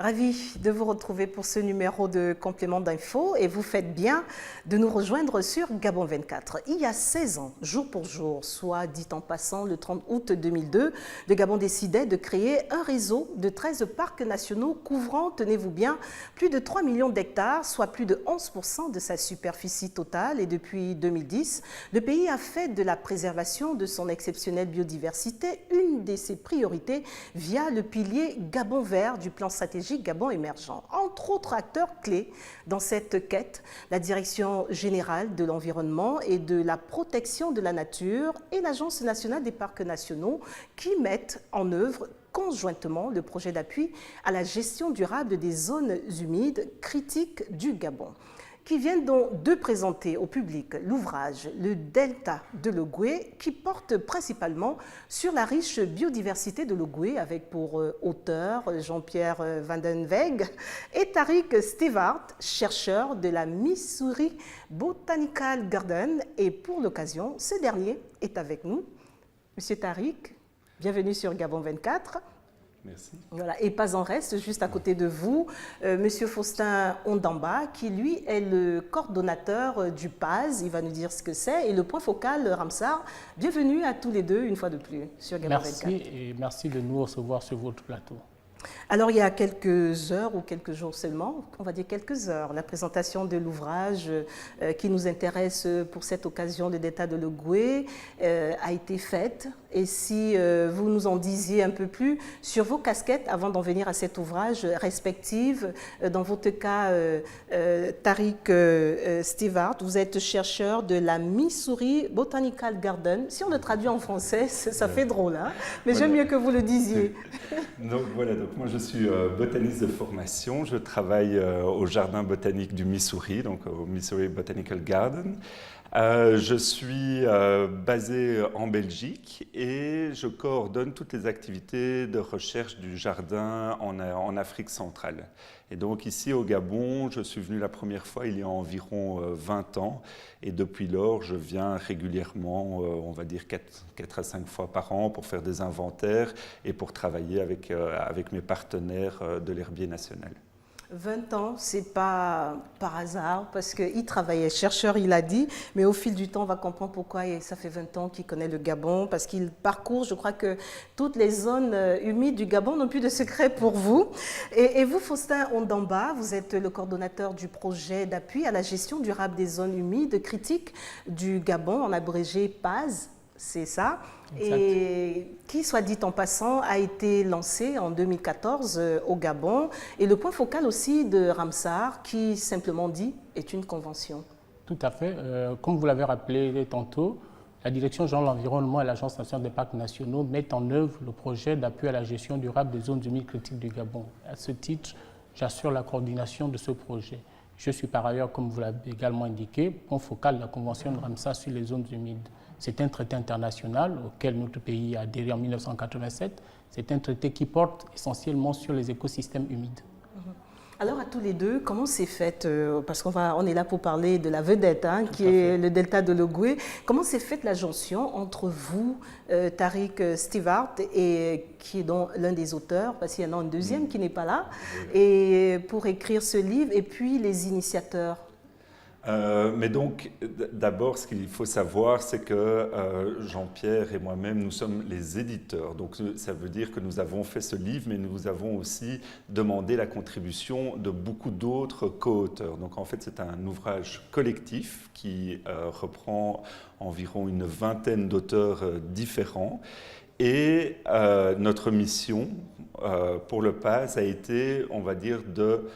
Ravi de vous retrouver pour ce numéro de complément d'info et vous faites bien de nous rejoindre sur Gabon 24. Il y a 16 ans, jour pour jour, soit dit en passant le 30 août 2002, le Gabon décidait de créer un réseau de 13 parcs nationaux couvrant, tenez-vous bien, plus de 3 millions d'hectares, soit plus de 11% de sa superficie totale. Et depuis 2010, le pays a fait de la préservation de son exceptionnelle biodiversité une de ses priorités via le pilier Gabon vert du plan stratégique Gabon émergent. Entre autres acteurs clés dans cette quête, la Direction générale de l'environnement et de la protection de la nature et l'Agence nationale des parcs nationaux qui mettent en œuvre conjointement le projet d'appui à la gestion durable des zones humides critiques du Gabon, qui viennent donc de présenter au public l'ouvrage Le Delta de l'Ogooué, qui porte principalement sur la riche biodiversité de l'Ogooué, avec pour auteurs Jean-Pierre Van den Weg et Tariq Stewart, chercheur de la Missouri Botanical Garden. Et pour l'occasion, ce dernier est avec nous. Monsieur Tariq, bienvenue sur Gabon 24. Merci. Voilà, et pas en reste, juste à côté de vous, Monsieur Faustin Ondamba, qui lui est le coordonnateur du PAS, il va nous dire ce que c'est, et le point focal Ramsar. Bienvenue à tous les deux, une fois de plus, sur Gabon 24. Merci, et merci de nous recevoir sur votre plateau. Alors, il y a quelques heures ou quelques jours seulement, on va dire quelques heures, la présentation de l'ouvrage qui nous intéresse pour cette occasion, le Delta de l'Ogooué, a été faite. Et si vous nous en disiez un peu plus sur vos casquettes avant d'en venir à cet ouvrage respective, dans votre cas, Tariq Stewart, vous êtes chercheur de la Missouri Botanical Garden. Si on le traduit en français, ça fait drôle, hein, mais voilà. J'aime mieux que vous le disiez. Donc voilà, donc moi je suis botaniste de formation, je travaille au jardin botanique du Missouri, donc au Missouri Botanical Garden. Je suis basé en Belgique et je coordonne toutes les activités de recherche du jardin en Afrique centrale. Et donc ici au Gabon, je suis venu la première fois il y a environ 20 ans et depuis lors je viens régulièrement, on va dire 4 à 5 fois par an pour faire des inventaires et pour travailler avec mes partenaires de l'herbier national. 20 ans, c'est pas par hasard, parce qu'il travaillait chercheur, il a dit, mais au fil du temps, on va comprendre pourquoi ça fait 20 ans qu'il connaît le Gabon, parce qu'il parcourt, je crois que toutes les zones humides du Gabon n'ont plus de secret pour vous. Et vous, Faustin Ondamba, vous êtes le coordonnateur du projet d'appui à la gestion durable des zones humides critiques du Gabon, en abrégé PAS. C'est ça, exact. Et qui, soit dit en passant, a été lancé en 2014 au Gabon. Et le point focal aussi de Ramsar, qui, simplement dit, est une convention. Tout à fait. Comme vous l'avez rappelé tantôt, la Direction générale de l'environnement et l'Agence nationale des parcs nationaux mettent en œuvre le projet d'appui à la gestion durable des zones humides critiques du Gabon. À ce titre, j'assure la coordination de ce projet. Je suis par ailleurs, comme vous l'avez également indiqué, point focal de la Convention de Ramsar sur les zones humides. C'est un traité international auquel notre pays a adhéré en 1987. C'est un traité qui porte essentiellement sur les écosystèmes humides. Alors à tous les deux, comment c'est fait, parce on est là pour parler de la vedette, hein, qui est le Delta de l'Ogooué. Comment s'est faite la jonction entre vous, Tariq Stewart, et qui est donc l'un des auteurs, parce qu'il y en a un deuxième qui n'est pas là, et pour écrire ce livre, et puis les initiateurs? Mais donc, d'abord, ce qu'il faut savoir, c'est que Jean-Pierre et moi-même, nous sommes les éditeurs. Donc, ça veut dire que nous avons fait ce livre, mais nous avons aussi demandé la contribution de beaucoup d'autres co-auteurs. Donc, en fait, c'est un ouvrage collectif qui reprend environ une vingtaine d'auteurs différents. Et notre mission pour le PAS a été, on va dire, de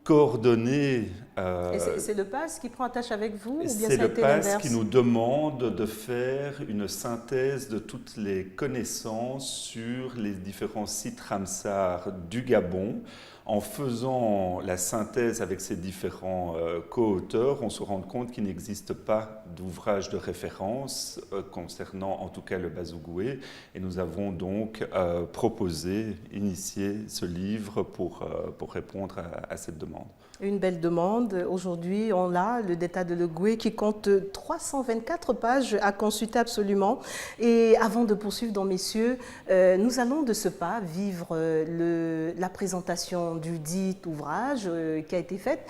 coordonner. Et c'est le PAS qui prend attache avec vous ou bien c'est ça a le été PAS l'inverse? qui nous demande de faire une synthèse de toutes les connaissances sur les différents sites Ramsar du Gabon. En faisant la synthèse avec ces différents co-auteurs, on se rend compte qu'il n'existe pas d'ouvrage de référence concernant en tout cas le Bas-Ogooué. Et nous avons donc initié ce livre pour répondre à cette demande. Une belle demande. Aujourd'hui, on a le Delta de l'Ogooué qui compte 324 pages à consulter absolument. Et avant de poursuivre, donc, messieurs, nous allons de ce pas vivre la présentation présentation du dit ouvrage qui a été faite,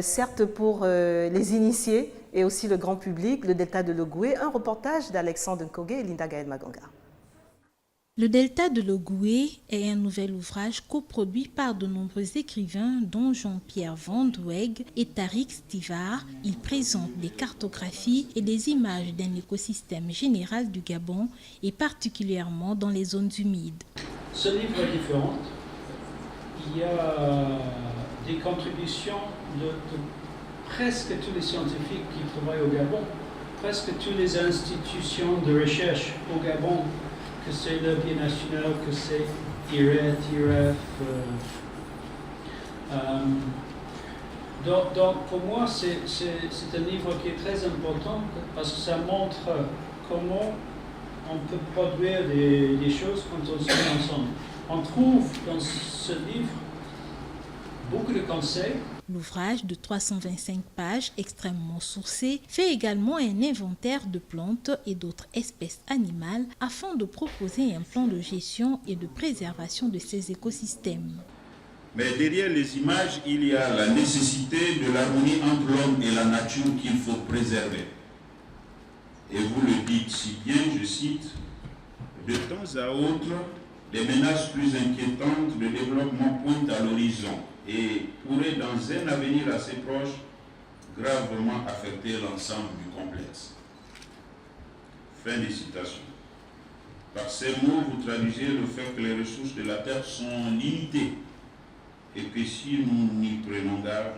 certes pour les initiés et aussi le grand public, le Delta de l'Ogooué, un reportage d'Alexandre Nkogé et Linda Gaël Maganga. Le Delta de l'Ogooué est un nouvel ouvrage coproduit par de nombreux écrivains dont Jean-Pierre Van Dweg et Tariq Stivart. Il présente des cartographies et des images d'un écosystème général du Gabon et particulièrement dans les zones humides. Ce livre est différent. Il y a des contributions de presque tous les scientifiques qui travaillent au Gabon, presque toutes les institutions de recherche au Gabon, que c'est le Biais national, que c'est IRET, IREF. Donc pour moi, c'est un livre qui est très important parce que ça montre comment on peut produire des choses quand on se met ensemble. On trouve dans ce livre beaucoup de conseils. L'ouvrage de 325 pages, extrêmement sourcé, fait également un inventaire de plantes et d'autres espèces animales afin de proposer un plan de gestion et de préservation de ces écosystèmes. Mais derrière les images, il y a la nécessité de l'harmonie entre l'homme et la nature qu'il faut préserver. Et vous le dites si bien, je cite, « De temps à autre, des menaces plus inquiétantes de développement pointent à l'horizon et pourraient dans un avenir assez proche gravement affecter l'ensemble du complexe. » Fin de citation. Par ces mots, vous traduisez le fait que les ressources de la Terre sont limitées et que si nous n'y prenons garde,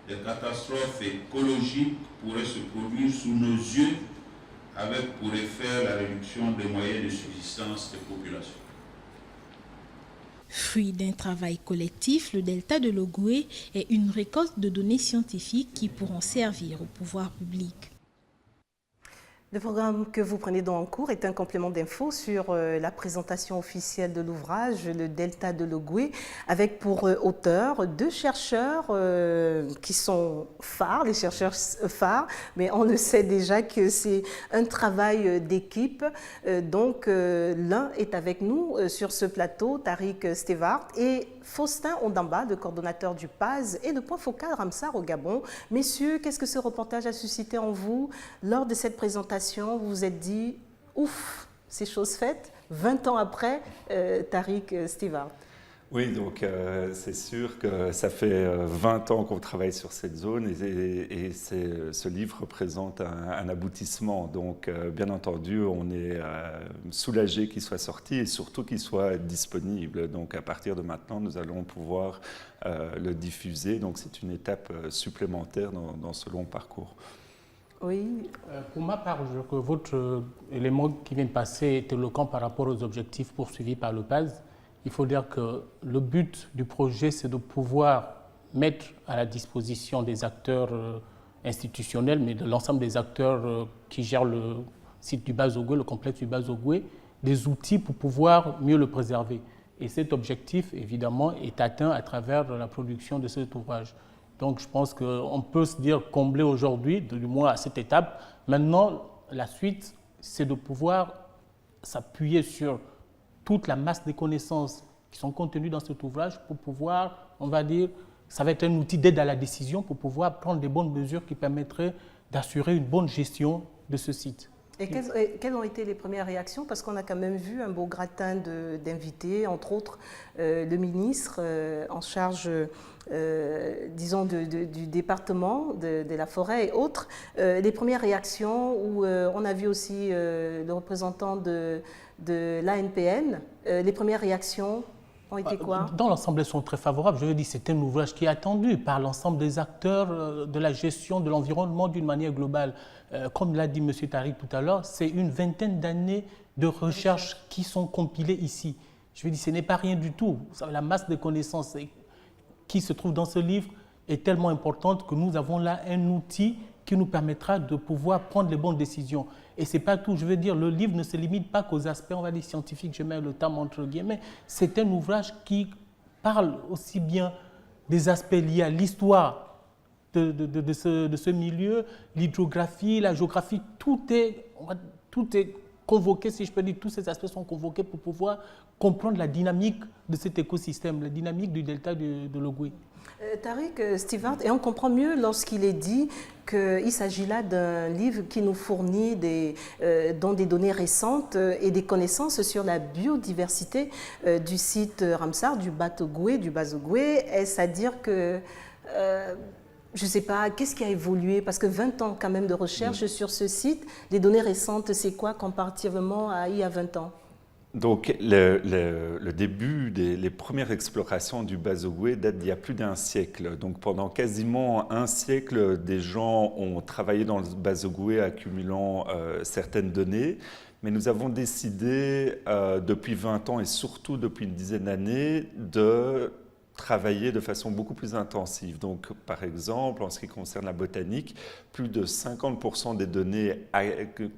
des catastrophes écologiques pourraient se produire sous nos yeux avec pour effet la réduction des moyens de subsistance des populations. Fruit d'un travail collectif, le Delta de l'Ogooué est une récolte de données scientifiques qui pourront servir au pouvoir public. Le programme que vous prenez donc en cours est un complément d'infos sur la présentation officielle de l'ouvrage Le Delta de l'Ogooué, avec pour auteurs deux chercheurs qui sont phares, les chercheurs phares, mais on le sait déjà que c'est un travail d'équipe. Donc l'un est avec nous sur ce plateau, Tariq Stivart, et Faustin Ondamba, le coordonnateur du PAZ et le point focal Ramsar au Gabon. Messieurs, qu'est-ce que ce reportage a suscité en vous lors de cette présentation? Vous vous êtes dit, ouf, c'est chose faite, 20 ans après, Tariq Stivart. Oui, donc c'est sûr que ça fait 20 ans qu'on travaille sur cette zone et ce livre représente un aboutissement. Donc bien entendu, on est soulagé qu'il soit sorti et surtout qu'il soit disponible. Donc à partir de maintenant, nous allons pouvoir le diffuser. Donc c'est une étape supplémentaire dans ce long parcours. Oui. Pour ma part, je crois que votre élément qui vient de passer est éloquent par rapport aux objectifs poursuivis par le PAZ. Il faut dire que le but du projet, c'est de pouvoir mettre à la disposition des acteurs institutionnels, mais de l'ensemble des acteurs qui gèrent le site du Baz-Ogooué, le complexe du Baz-Ogooué, des outils pour pouvoir mieux le préserver. Et cet objectif, évidemment, est atteint à travers la production de cet ouvrage. Donc je pense qu'on peut se dire comblé aujourd'hui, du moins à cette étape. Maintenant, la suite, c'est de pouvoir s'appuyer sur toute la masse des connaissances qui sont contenues dans cet ouvrage pour pouvoir, on va dire, ça va être un outil d'aide à la décision pour pouvoir prendre des bonnes mesures qui permettraient d'assurer une bonne gestion de ce site. Et quelles ont été les premières réactions? Parce qu'on a quand même vu un beau gratin d'invités, entre autres le ministre en charge, disons, du département de la forêt et autres. Les premières réactions où on a vu aussi le représentant de l'ANPN, les premières réactions ont été quoi? Dans l'ensemble, elles sont très favorables. Je veux dire, c'est un ouvrage qui est attendu par l'ensemble des acteurs de la gestion de l'environnement d'une manière globale. Comme l'a dit M. Tariq tout à l'heure, c'est une vingtaine d'années de recherches qui sont compilées ici. Je veux dire, ce n'est pas rien du tout. La masse de connaissances qui se trouve dans ce livre est tellement importante que nous avons là un outil qui nous permettra de pouvoir prendre les bonnes décisions. Et ce n'est pas tout. Je veux dire, le livre ne se limite pas qu'aux aspects, on va dire, scientifiques, je mets le terme entre guillemets. C'est un ouvrage qui parle aussi bien des aspects liés à l'histoire de ce milieu, l'hydrographie, la géographie, tout est convoqués, si je peux dire, tous ces aspects sont convoqués pour pouvoir comprendre la dynamique de cet écosystème, la dynamique du delta de l'Ogooué. Tariq Stewart, et on comprend mieux lorsqu'il est dit qu'il s'agit là d'un livre qui nous fournit dans des données récentes et des connaissances sur la biodiversité du site Ramsar, du Bat-Ogooué, du Bas-Ogooué. Est-ce à dire que, je ne sais pas, qu'est-ce qui a évolué? Parce que 20 ans quand même de recherche sur ce site, les données récentes, c'est quoi comparativement à il y a 20 ans? Donc, le début les premières explorations du Bas-Ogooué date d'il y a plus d'un siècle. Donc, pendant quasiment un siècle, des gens ont travaillé dans le Bas-Ogooué accumulant certaines données. Mais nous avons décidé, depuis 20 ans et surtout depuis une dizaine d'années, de travailler de façon beaucoup plus intensive. Donc, par exemple, en ce qui concerne la botanique, plus de 50% des données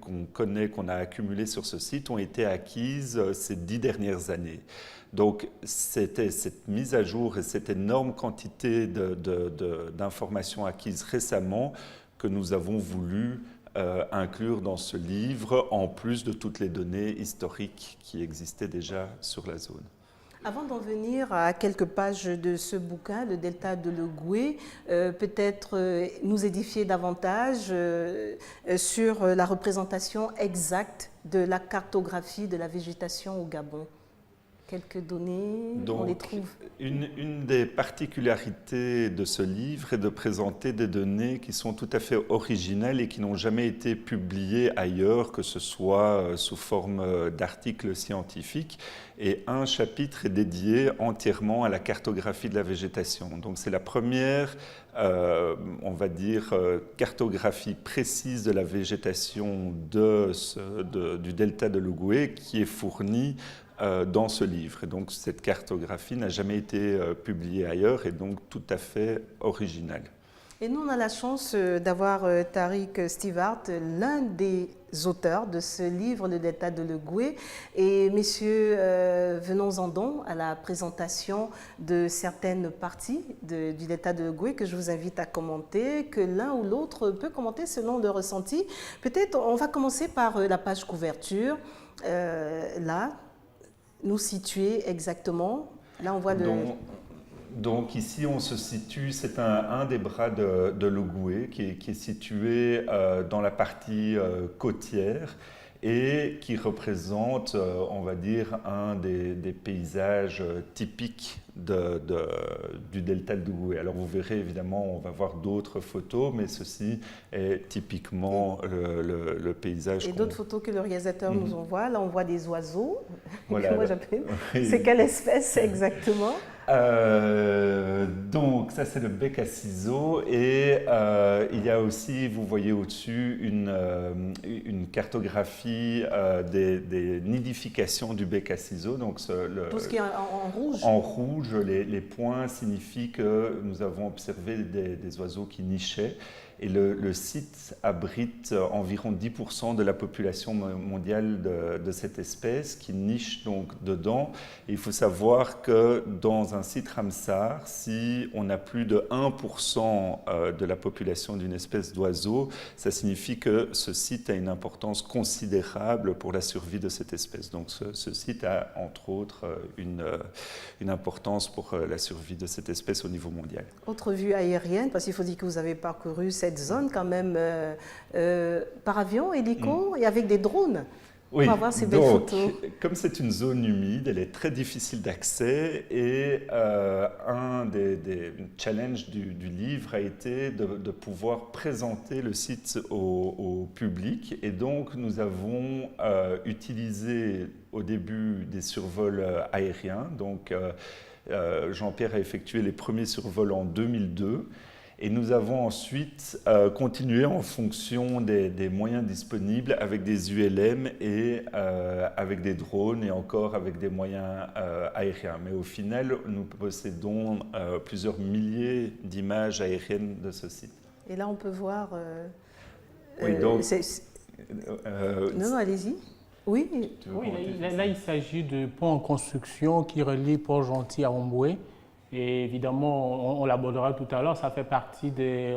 qu'on connaît, qu'on a accumulées sur ce site ont été acquises ces 10 dernières années. Donc, c'était cette mise à jour et cette énorme quantité d'informations acquises récemment que nous avons voulu inclure dans ce livre, en plus de toutes les données historiques qui existaient déjà sur la zone. Avant d'en venir à quelques pages de ce bouquin, le delta de l'Ogooué, peut-être nous édifier davantage sur la représentation exacte de la cartographie de la végétation au Gabon. Quelques données, donc, on les trouve. Une des particularités de ce livre est de présenter des données qui sont tout à fait originales et qui n'ont jamais été publiées ailleurs, que ce soit sous forme d'articles scientifiques. Et un chapitre est dédié entièrement à la cartographie de la végétation. Donc c'est la première, on va dire, cartographie précise de la végétation du delta de l'Ogooué qui est fournie dans ce livre. Et donc cette cartographie n'a jamais été publiée ailleurs et donc tout à fait originale. Et nous, on a la chance d'avoir Tariq Stewart, l'un des auteurs de ce livre, Le delta de l'Ogooué. Et messieurs, venons-en donc à la présentation de certaines parties du delta de l'Ogooué que je vous invite à commenter, que l'un ou l'autre peut commenter selon le ressenti. Peut-être on va commencer par la page couverture, là, nous situer exactement. Là, on voit Donc ici, on se situe, c'est un des bras de l'Ogooué qui est situé dans la partie côtière et qui représente, on va dire, un des paysages typiques du delta de l'Ogooué. Alors vous verrez, évidemment, on va voir d'autres photos, mais ceci est typiquement le paysage. Et d'autres photos que le réalisateur nous envoie. Là, on voit des oiseaux. Voilà, moi j'appelle. C'est quelle espèce exactement? Donc ça c'est le bec à ciseaux et il y a aussi, vous voyez au-dessus, une cartographie des nidifications du bec à ciseaux. Donc tout ce qui est en rouge. En rouge, les points signifient que nous avons observé des oiseaux qui nichaient. Et le site abrite environ 10% de la population mondiale de cette espèce qui niche donc dedans. Et il faut savoir que dans un site Ramsar, si on a plus de 1% de la population d'une espèce d'oiseau, ça signifie que ce site a une importance considérable pour la survie de cette espèce. Donc ce site a entre autres une importance pour la survie de cette espèce au niveau mondial. Autre vue aérienne, parce qu'il faut dire que vous avez parcouru cette zone quand même par avion, hélico et avec des drones. Oui, on va voir ces belles photos. Comme c'est une zone humide, elle est très difficile d'accès et un des challenges du livre a été de pouvoir présenter le site au public. Et donc nous avons utilisé au début des survols aériens. Donc Jean-Pierre a effectué les premiers survols en 2002. Et nous avons ensuite continué en fonction des moyens disponibles avec des ULM et avec des drones et encore avec des moyens aériens. Mais au final, nous possédons plusieurs milliers d'images aériennes de ce site. Et là, on peut voir... oui, donc... non, allez-y. Oui, là, il s'agit de ponts en construction qui relient Port-Gentil à Omboué. Et évidemment, on l'abordera tout à l'heure, ça fait partie des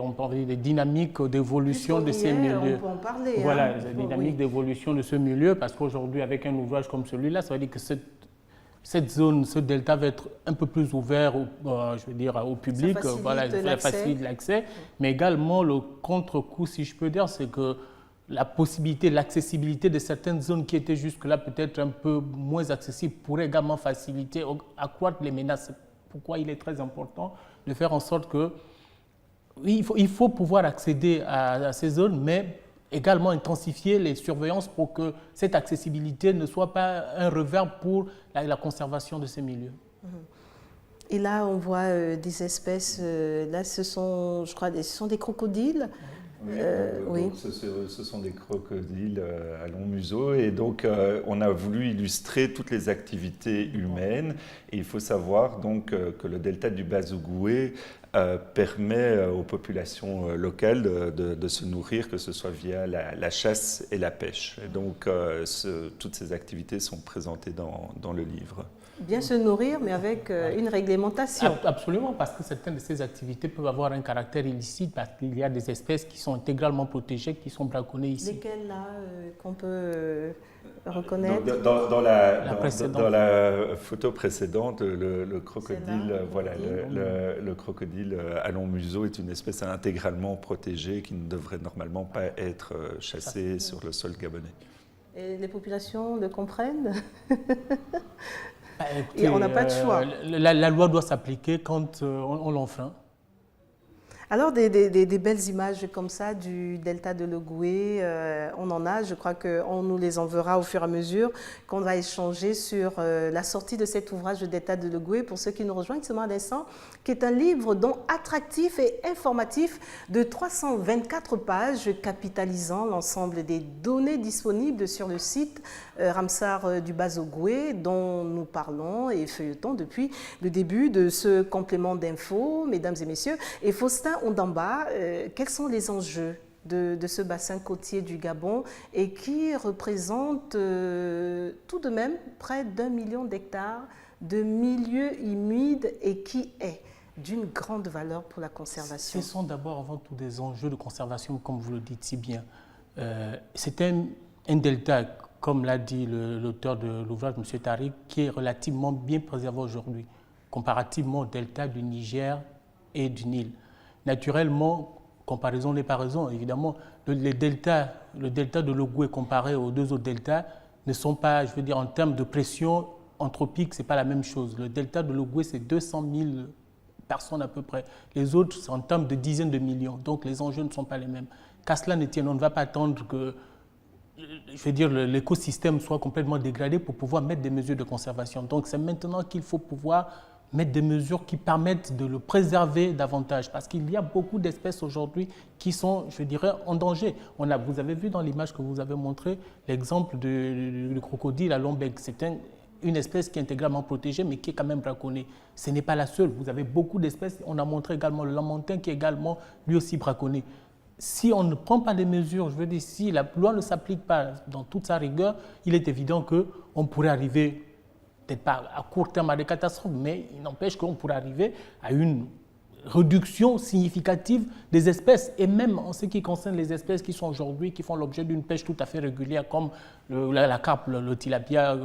dynamiques d'évolution de ces milieux. On peut en parler. Voilà, les dynamiques d'évolution de ce milieu, parce qu'aujourd'hui, avec un ouvrage comme celui-là, ça veut dire que cette zone, ce delta va être un peu plus ouvert au public, ça facilite l'accès. Mais également, le contre-coup, si je peux dire, c'est que la possibilité, l'accessibilité de certaines zones qui étaient jusque-là peut-être un peu moins accessibles pourrait également faciliter, accroître les menaces. Pourquoi il est très important de faire en sorte que, oui, il faut pouvoir accéder à ces zones, mais également intensifier les surveillances pour que cette accessibilité ne soit pas un revers pour la conservation de ces milieux. Et là, on voit des espèces, là ce sont, je crois, ce sont des crocodiles. Oui. Ce sont des crocodiles à long museau et donc on a voulu illustrer toutes les activités humaines et il faut savoir donc que le delta du Bas-Ogooué permet aux populations locales de se nourrir, que ce soit via la chasse et la pêche. Et donc toutes ces activités sont présentées dans le livre. Bien se nourrir, mais avec une réglementation. Absolument, parce que certaines de ces activités peuvent avoir un caractère illicite, parce qu'il y a des espèces qui sont intégralement protégées, qui sont braconnées ici. Lesquelles là qu'on peut reconnaître? Dans la photo précédente, le crocodile, voilà, le crocodile à long museau est une espèce intégralement protégée qui ne devrait normalement pas être chassée sur le sol gabonais. Et les populations le comprennent? Écoutez, et on n'a pas de choix. La loi doit s'appliquer quand on l'enfreint. Alors, des belles images comme ça du delta de l'Ogooué, on en a. Je crois qu'on nous les enverra au fur et à mesure qu'on va échanger sur la sortie de cet ouvrage de delta de l'Ogooué pour ceux qui nous rejoignent seulement à l'instant, qui est un livre dont attractif et informatif de 324 pages capitalisant l'ensemble des données disponibles sur le site Ramsar du Bas-Ogooué dont nous parlons et feuilletons depuis le début de ce complément d'infos, mesdames et messieurs. Et Faustin Ondamba, quels sont les enjeux de ce bassin côtier du Gabon et qui représente tout de même près d'1 million d'hectares de milieux humides et qui est d'une grande valeur pour la conservation? Ce sont d'abord avant tout des enjeux de conservation, comme vous le dites si bien. C'est un delta, comme l'a dit l'auteur de l'ouvrage, M. Tariq, qui est relativement bien préservé aujourd'hui, comparativement au delta du Niger et du Nil. Naturellement, comparaison n'est pas raison, évidemment, le delta de l'Ogooué comparé aux deux autres deltas ne sont pas, je veux dire, en termes de pression anthropique, ce n'est pas la même chose. Le delta de l'Ogooué, c'est 200 000 personnes à peu près. Les autres, c'est en termes de dizaines de millions. Donc, les enjeux ne sont pas les mêmes. Qu'à cela ne tienne, on ne va pas attendre que, je veux dire, l'écosystème soit complètement dégradé pour pouvoir mettre des mesures de conservation. Donc, c'est maintenant qu'il faut pouvoir mettre des mesures qui permettent de le préserver davantage. Parce qu'il y a beaucoup d'espèces aujourd'hui qui sont, je dirais, en danger. Vous avez vu dans l'image que vous avez montrée l'exemple du crocodile à long bec. C'est une espèce qui est intégralement protégée, mais qui est quand même braconnée. Ce n'est pas la seule. Vous avez beaucoup d'espèces. On a montré également le lamantin qui est également lui aussi braconné. Si on ne prend pas des mesures, je veux dire, si la loi ne s'applique pas dans toute sa rigueur, il est évident qu'on pourrait arriver, peut-être pas à court terme à des catastrophes, mais il n'empêche qu'on pourrait arriver à une réduction significative des espèces. Et même en ce qui concerne les espèces qui sont aujourd'hui, qui font l'objet d'une pêche tout à fait régulière, comme la carpe, le tilapia,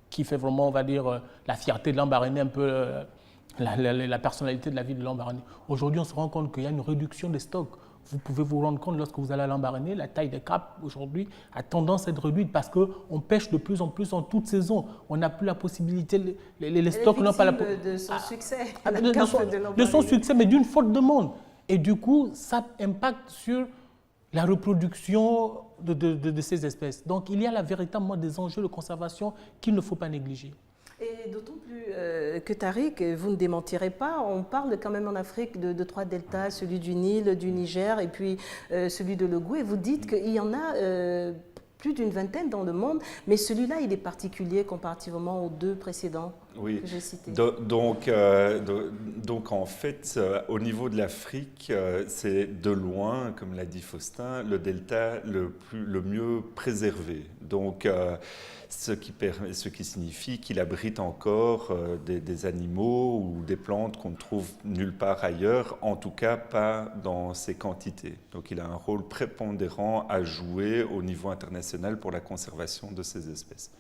qui fait vraiment, on va dire, la fierté de Lambaréné, un peu la personnalité de la ville de Lambaréné. Aujourd'hui, on se rend compte qu'il y a une réduction des stocks. Vous pouvez vous rendre compte, lorsque vous allez à Lambaréné, la taille des carpes aujourd'hui a tendance à être réduite parce qu'on pêche de plus en plus en toute saison. On n'a plus la possibilité, les stocks n'ont pas la possibilité. De son succès, de son succès, mais d'une faute de monde. Et du coup, ça impacte sur la reproduction de ces espèces. Donc, il y a véritablement des enjeux de conservation qu'il ne faut pas négliger. Et d'autant plus que Tariq, vous ne démentirez pas, on parle quand même en Afrique de 3 deltas, celui du Nil, du Niger et puis celui de l'Ogooué. Vous dites qu'il y en a plus d'une vingtaine dans le monde, mais celui-là, il est particulier comparativement aux 2 précédents. Oui. que j'ai cité. Donc, en fait, au niveau de l'Afrique, c'est de loin, comme l'a dit Faustin, le delta le mieux préservé. Donc, ce qui signifie qu'il abrite encore des animaux ou des plantes qu'on ne trouve nulle part ailleurs, en tout cas pas dans ces quantités. Donc il a un rôle prépondérant à jouer au niveau international pour la conservation de ces espèces.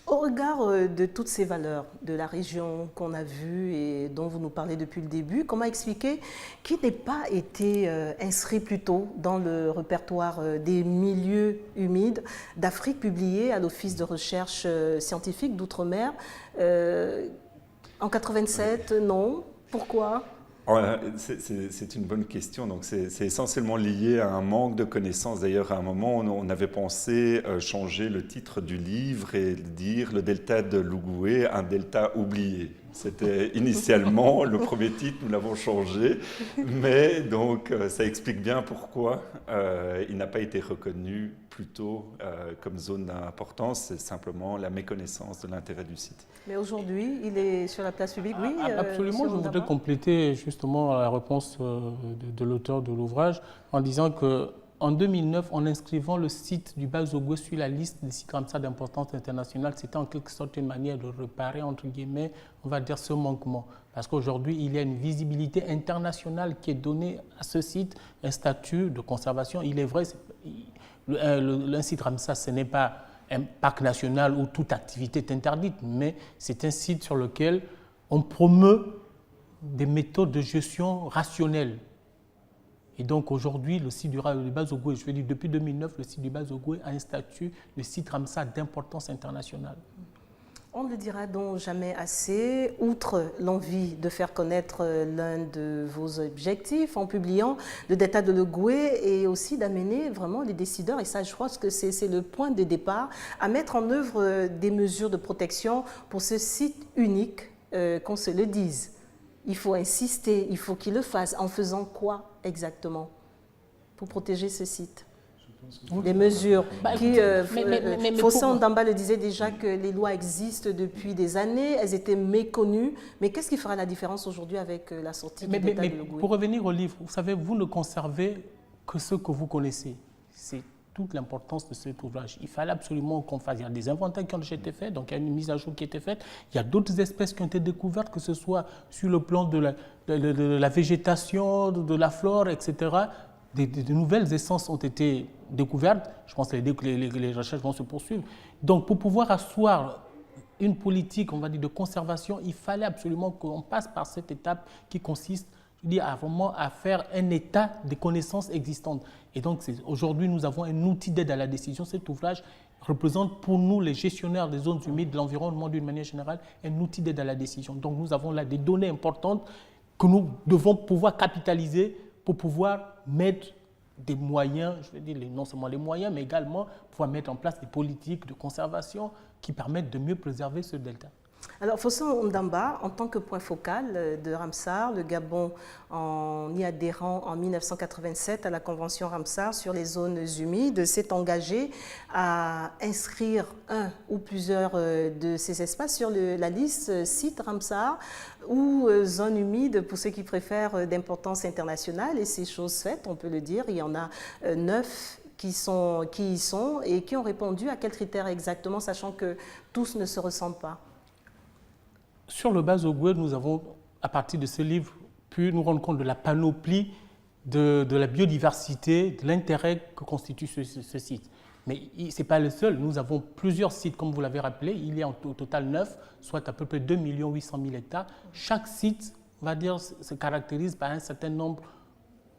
Au regard de toutes ces valeurs de la région qu'on a vues et dont vous nous parlez depuis le début, comment expliquer qu'il n'ait pas été inscrit plus tôt dans le répertoire des milieux humides d'Afrique publié à l'Office de recherche scientifique d'outre-mer en 87? Non. Pourquoi? C'est une bonne question. Donc c'est essentiellement lié à un manque de connaissances. D'ailleurs, à un moment, on avait pensé changer le titre du livre et dire le delta de l'Ogooué, un delta oublié. C'était initialement le premier titre, nous l'avons changé, mais donc ça explique bien pourquoi il n'a pas été reconnu plus tôt comme zone d'importance. C'est simplement la méconnaissance de l'intérêt du site. Mais aujourd'hui, il est sur la place publique, oui. Absolument, je voudrais compléter justement la réponse de l'auteur de l'ouvrage en disant qu'en 2009, en inscrivant le site du Bas-Ogooué sur la liste des sites Ramsar d'importance internationale, c'était en quelque sorte une manière de réparer, entre guillemets, on va dire, ce manquement. Parce qu'aujourd'hui, il y a une visibilité internationale qui est donnée à ce site, un statut de conservation. Il est vrai, un site Ramsar, ce n'est pas un parc national où toute activité est interdite, mais c'est un site sur lequel on promeut des méthodes de gestion rationnelles. Et donc aujourd'hui, le site du Bas-Ogooué, je veux dire depuis 2009, le site du Bas-Ogooué a un statut de site Ramsar d'importance internationale. On ne le dira donc jamais assez, outre l'envie de faire connaître l'un de vos objectifs en publiant le delta de l'Ogooué et aussi d'amener vraiment les décideurs, et ça je crois que c'est le point de départ, à mettre en œuvre des mesures de protection pour ce site unique, qu'on se le dise. Il faut insister, il faut qu'il le fasse. En faisant quoi exactement pour protéger ce site? Les mesures qui, Faustin Ndamba le disait déjà que les lois existent depuis des années, elles étaient méconnues, mais qu'est-ce qui fera la différence aujourd'hui avec la sortie du delta de l'Ogooué? Pour revenir au livre, vous savez, vous ne conservez que ce que vous connaissez. C'est toute l'importance de cet ouvrage. Il fallait absolument qu'on fasse. Il y a des inventaires qui ont déjà été faits, donc il y a une mise à jour qui a été faite. Il y a d'autres espèces qui ont été découvertes, que ce soit sur le plan de la végétation, de la flore, etc. De nouvelles essences ont été découvertes. Je pense que les recherches vont se poursuivre. Donc, pour pouvoir asseoir une politique, on va dire, de conservation, il fallait absolument qu'on passe par cette étape qui consiste, je dis, à faire un état des connaissances existantes. Et donc, aujourd'hui, nous avons un outil d'aide à la décision. Cet ouvrage représente pour nous, les gestionnaires des zones humides, de l'environnement d'une manière générale, un outil d'aide à la décision. Donc, nous avons là des données importantes que nous devons pouvoir capitaliser pour pouvoir mettre des moyens, je veux dire non seulement les moyens, mais également pouvoir mettre en place des politiques de conservation qui permettent de mieux préserver ce delta. Alors, Faustin Ndamba, en tant que point focal de Ramsar, le Gabon, en y adhérant en 1987 à la Convention Ramsar sur les zones humides, s'est engagé à inscrire un ou plusieurs de ces espaces sur la liste site Ramsar ou zones humides pour ceux qui préfèrent d'importance internationale. Et c'est chose faite, on peut le dire. Il y en a 9 qui y sont et qui ont répondu à quels critères exactement, sachant que tous ne se ressemblent pas. Sur le Bas-Ogooué, nous avons, à partir de ce livre, pu nous rendre compte de la panoplie de la biodiversité, de l'intérêt que constitue ce site. Mais ce n'est pas le seul. Nous avons plusieurs sites, comme vous l'avez rappelé. Il y a au total 9, soit à peu près 2 800 000 hectares. Chaque site, on va dire, se caractérise par un certain nombre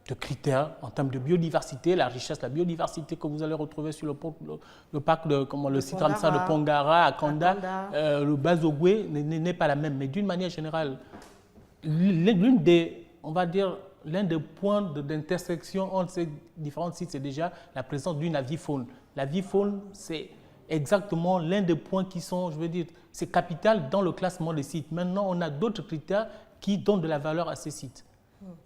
de critères en termes de biodiversité, la richesse, la biodiversité que vous allez retrouver sur le parc le site Ramsar de Pongara, à Kanda. Le Bas-Ogooué n'est pas la même, mais d'une manière générale, l'un des points d'intersection entre ces différents sites, c'est déjà la présence d'une avifaune. L'avifaune, c'est exactement l'un des points qui sont, je veux dire, c'est capital dans le classement des sites. Maintenant, on a d'autres critères qui donnent de la valeur à ces sites.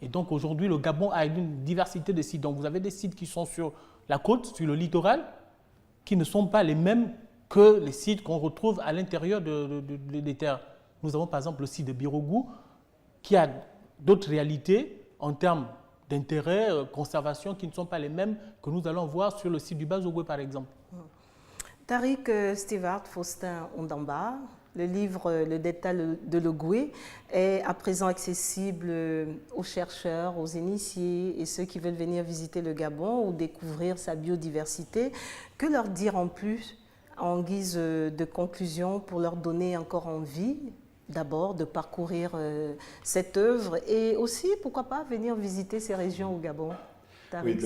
Et donc aujourd'hui, le Gabon a une diversité de sites. Donc vous avez des sites qui sont sur la côte, sur le littoral, qui ne sont pas les mêmes que les sites qu'on retrouve à l'intérieur des terres. Nous avons par exemple le site de Birogou qui a d'autres réalités en termes d'intérêt, conservation qui ne sont pas les mêmes que nous allons voir sur le site du Bazogwe par exemple. Tariq Stewart Faustin Ondamba, le livre Le Delta de l'Ogooué est à présent accessible aux chercheurs, aux initiés et ceux qui veulent venir visiter le Gabon ou découvrir sa biodiversité. Que leur dire en plus en guise de conclusion pour leur donner encore envie d'abord de parcourir cette œuvre et aussi, pourquoi pas, venir visiter ces régions au Gabon? Oui,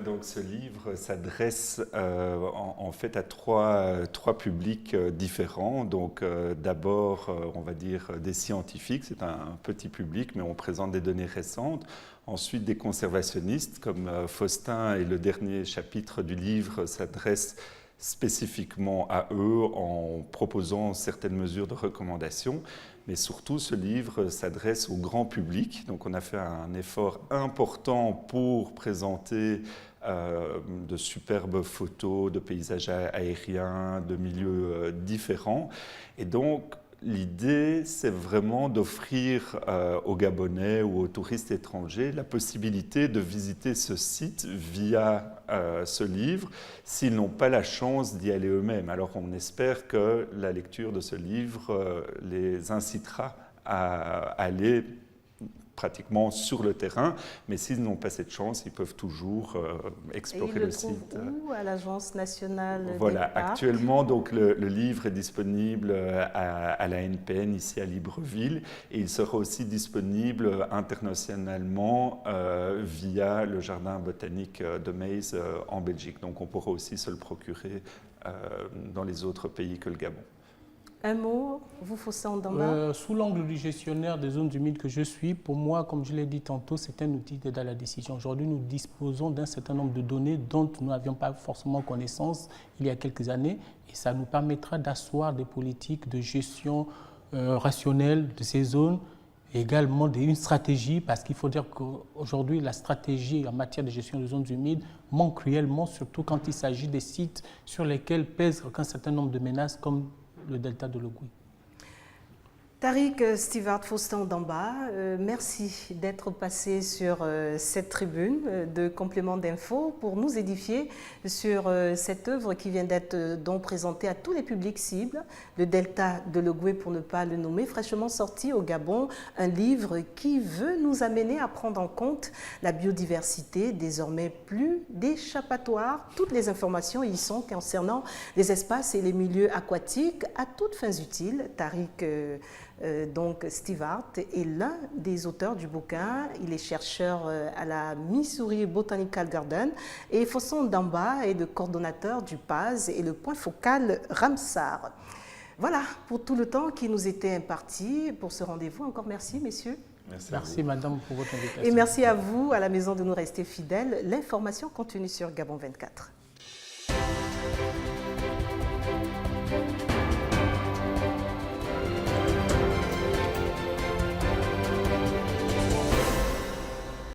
donc ce livre s'adresse en fait à trois publics différents. Donc d'abord, on va dire des scientifiques, c'est un petit public, mais on présente des données récentes. Ensuite, des conservationnistes comme Faustin, et le dernier chapitre du livre s'adresse spécifiquement à eux en proposant certaines mesures de recommandation. Mais surtout, ce livre s'adresse au grand public. Donc on a fait un effort important pour présenter de superbes photos de paysages aériens, de milieux différents. Et donc, l'idée, c'est vraiment d'offrir aux Gabonais ou aux touristes étrangers la possibilité de visiter ce site via ce livre s'ils n'ont pas la chance d'y aller eux-mêmes. Alors on espère que la lecture de ce livre les incitera à aller pratiquement sur le terrain, mais s'ils n'ont pas cette chance, ils peuvent toujours explorer le site. Et ils le trouvent où? À l'Agence nationale Voilà, des parcs. actuellement, donc, le livre est disponible à la NPN, ici à Libreville, et il sera aussi disponible internationalement via le Jardin botanique de Meysse en Belgique. Donc on pourra aussi se le procurer dans les autres pays que le Gabon. Un mot, vous, Faustin Ondamba? Sous l'angle du gestionnaire des zones humides que je suis, pour moi, comme je l'ai dit tantôt, c'est un outil d'aide à la décision. Aujourd'hui, nous disposons d'un certain nombre de données dont nous n'avions pas forcément connaissance il y a quelques années, et ça nous permettra d'asseoir des politiques de gestion rationnelle de ces zones, et également une stratégie, parce qu'il faut dire qu'aujourd'hui, la stratégie en matière de gestion des zones humides manque cruellement, surtout quand il s'agit des sites sur lesquels pèsent un certain nombre de menaces comme le delta de l'Ogooué. Tariq Stewart Faustin Ondamba, merci d'être passé sur cette tribune de complément d'infos pour nous édifier sur cette œuvre qui vient d'être donc présentée à tous les publics cibles, le delta de l'Ogooué pour ne pas le nommer, fraîchement sorti au Gabon, un livre qui veut nous amener à prendre en compte la biodiversité, désormais plus d'échappatoire. Toutes les informations y sont concernant les espaces et les milieux aquatiques à toutes fins utiles. Tariq donc Stewart est l'un des auteurs du bouquin. Il est chercheur à la Missouri Botanical Garden et Faustin Ondamba est le coordonnateur du PAZ et le point focal Ramsar. Voilà pour tout le temps qui nous était imparti pour ce rendez-vous. Encore merci, messieurs. Merci madame pour votre invitation. Et merci à vous, à la maison, de nous rester fidèles. L'information continue sur Gabon 24.